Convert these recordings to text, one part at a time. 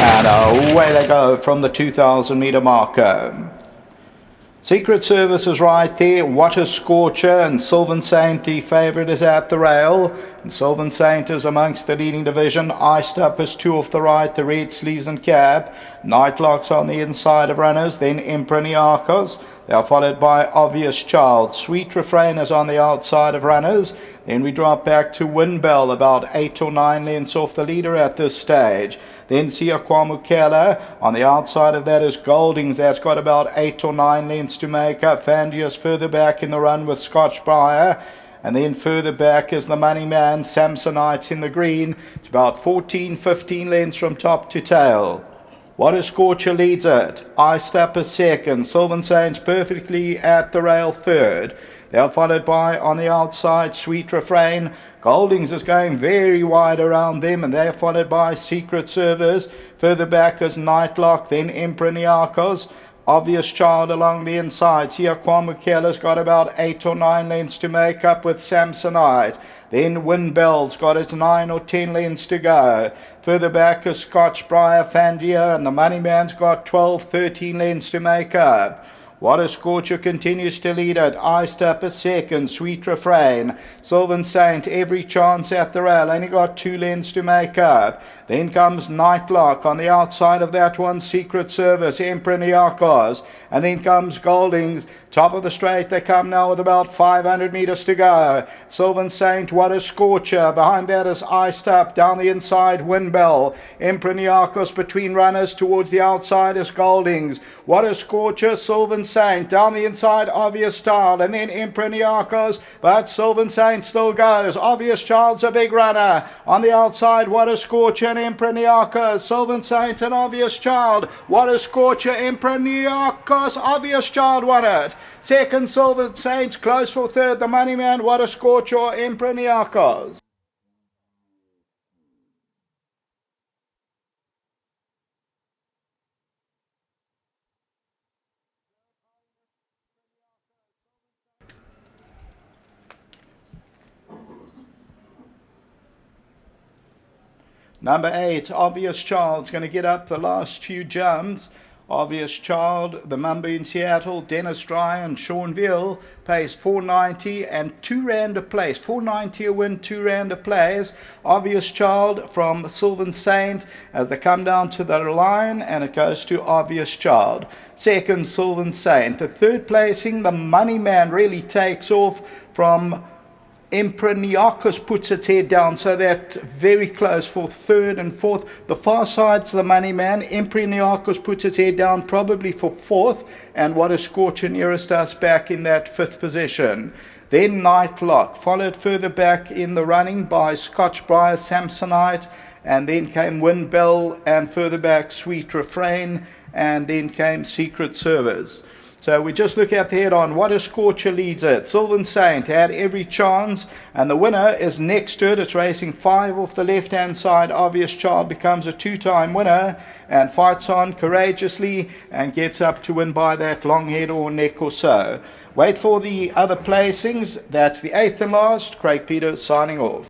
And away they go from the 2,000 meter marker. Secret Service is right there. What a Scorcher, and Sylvan Saint, the favourite, is at the rail. And Sylvan Saint is amongst the leading division. Iced Up is two off the right, the red sleeves and cap. Nightlock's on the inside of runners, then Emperor Niarchos. They are followed by Obvious Child. Sweet Refrain is on the outside of runners. Then we drop back to Windbell, about 8 or 9 lengths off the leader at this stage. Then Sia Kwamukela. On the outside of that is Goldings. That's got about 8 or 9 lengths to make up. Fangia's further back in the run with Scotch Briar. And then further back is the Money Man, Samsonite in the green. It's about 14, 15 lengths from top to tail. What a Scorcher leads it. Iced Up is second. Sylvan Saints perfectly at the rail third. They are followed by, on the outside, Sweet Refrain. Goldings is going very wide around them, and they are followed by Secret Service. Further back is Nightlock, then Emperor Niarchos. Obvious Child along the inside. Sia Kwamukela's got about 8 or 9 lengths to make up with Samsonite. Then Windbell's got its 9 or 10 lengths to go. Further back is Scotch Briar, Fangia, and the Money Man's got 12, 13 lengths to make up. What a Scorcher continues to lead it. Iced Up a second. Sweet Refrain. Sylvan Saint, every chance at the rail. Only got 2 lengths to make up. Then comes Nightlock. On the outside of that one, Secret Service, Emperor Niarchos. And then comes Goldings. Top of the straight they come now with about 500 metres to go. Sylvan Saint, What a Scorcher. Behind that is Iced Up. Down the inside, Windbell. Emperor Niarchos between runners. Towards the outside is Goldings. What a Scorcher, Sylvan Saint. Down the inside, Obvious Child. And then Emperor Niarchos. But Sylvan Saint still goes. Obvious Child's a big runner. On the outside, What a Scorcher and Emperor Niarchos. Sylvan Saint and Obvious Child. What a Scorcher, Emperor Niarchos. Obvious Child won it. Second, Sylvan Saint. Close for third, the Money Man. What a Scorcher, Emperor Niarchos. Number 8, Obvious Child's going to get up the last few jumps. Obvious Child, the Mumba in Seattle, Dennis Dry and Seanville pays $4.90 and R2 a place. $4.90 a win, R2 a place. Obvious Child from Sylvan Saint as they come down to the line, and it goes to Obvious Child. Second, Sylvan Saint. The third placing, the Money Man really takes off from Emperor Niarchos, puts its head down, so that very close for third and fourth. The far side's the Money Man. Emperor Niarchos puts its head down probably for fourth, and What a Scorcher nearest us back in that fifth position. Then Nightlock, followed further back in the running by Scotch Briar, Samsonite, and then came Windbell, and further back Sweet Refrain, and then came Secret Service. So we just look at the head-on. What a Scorcher leads it. Sylvan Saint had every chance, and the winner is next to it. It's racing 5 off the left-hand side. Obvious Child becomes a 2-time winner and fights on courageously and gets up to win by that long head or neck or so. Wait for the other placings. That's the 8th and last. Craig Peters signing off.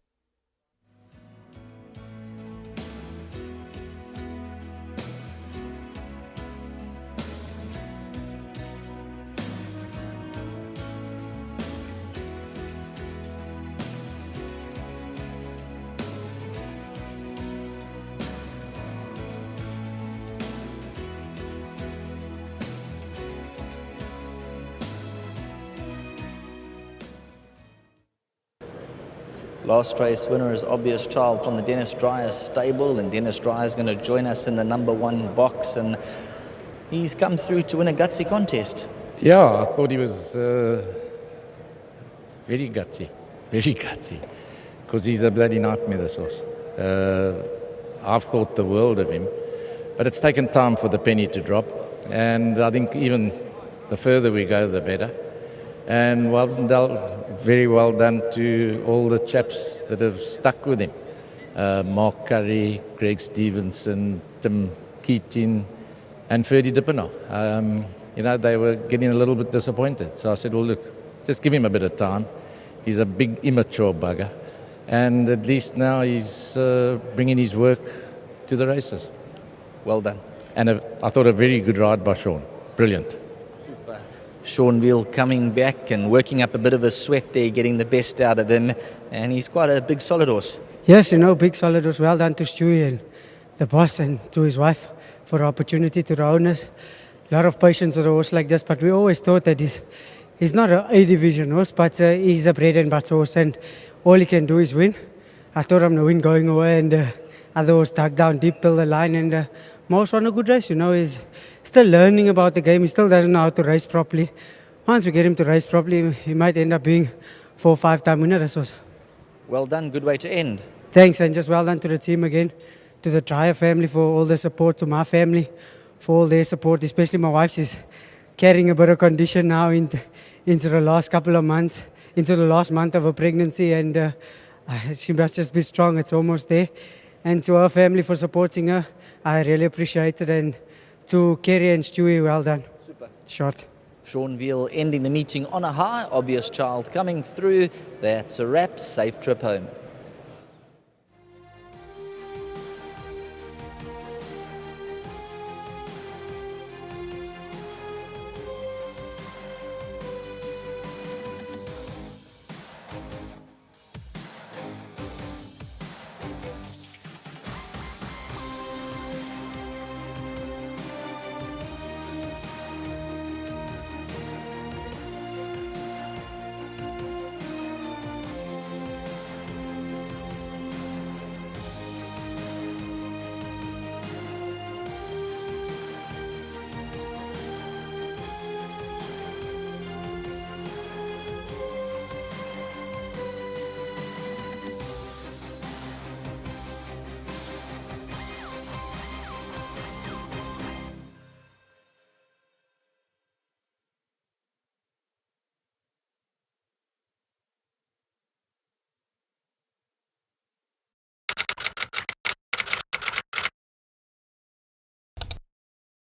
Last race winner is Obvious Child from the Dennis Dreyer stable, and Dennis Dreyer is going to join us in the number 1 box, and he's come through to win a gutsy contest. Yeah, I thought he was very gutsy, because he's a bloody nightmare, this horse. I've thought the world of him, but it's taken time for the penny to drop, and I think even the further we go, the better. And very well done to all the chaps that have stuck with him. Mark Curry, Greg Stevenson, Tim Keating, and Ferdy Dippenaar. They were getting a little bit disappointed. So I said, well, look, just give him a bit of time. He's a big, immature bugger. And at least now he's bringing his work to the races. Well done. And I thought a very good ride by Sean. Brilliant. Sean Veal coming back and working up a bit of a sweat there, getting the best out of him, and he's quite a big solid horse. Yes, big solid horse. Well done to Stewie and the boss and to his wife for the opportunity, to the owners. A lot of patience with a horse like this, but we always thought that he's not an A-division horse, but he's a bread and butter horse, and all he can do is win. I thought I'm the win going away, and other horse dug down deep till the line, and Mouse won a good race. He's still learning about the game. He still doesn't know how to race properly. Once we get him to race properly, he might end up being 4 or 5 time winner. This horse. Well done, good way to end. Thanks, and just well done to the team again, to the Dreyer family for all the support, to my family for all their support, especially my wife. She's carrying a bit of condition now into the last couple of months, into the last month of her pregnancy, and she must just be strong. It's almost there. And to her family for supporting her, I really appreciate it. And to Kerry and Stewie, well done. Super. Short. Sean Veal ending the meeting on a high. Obvious Child coming through. That's a wrap. Safe trip home.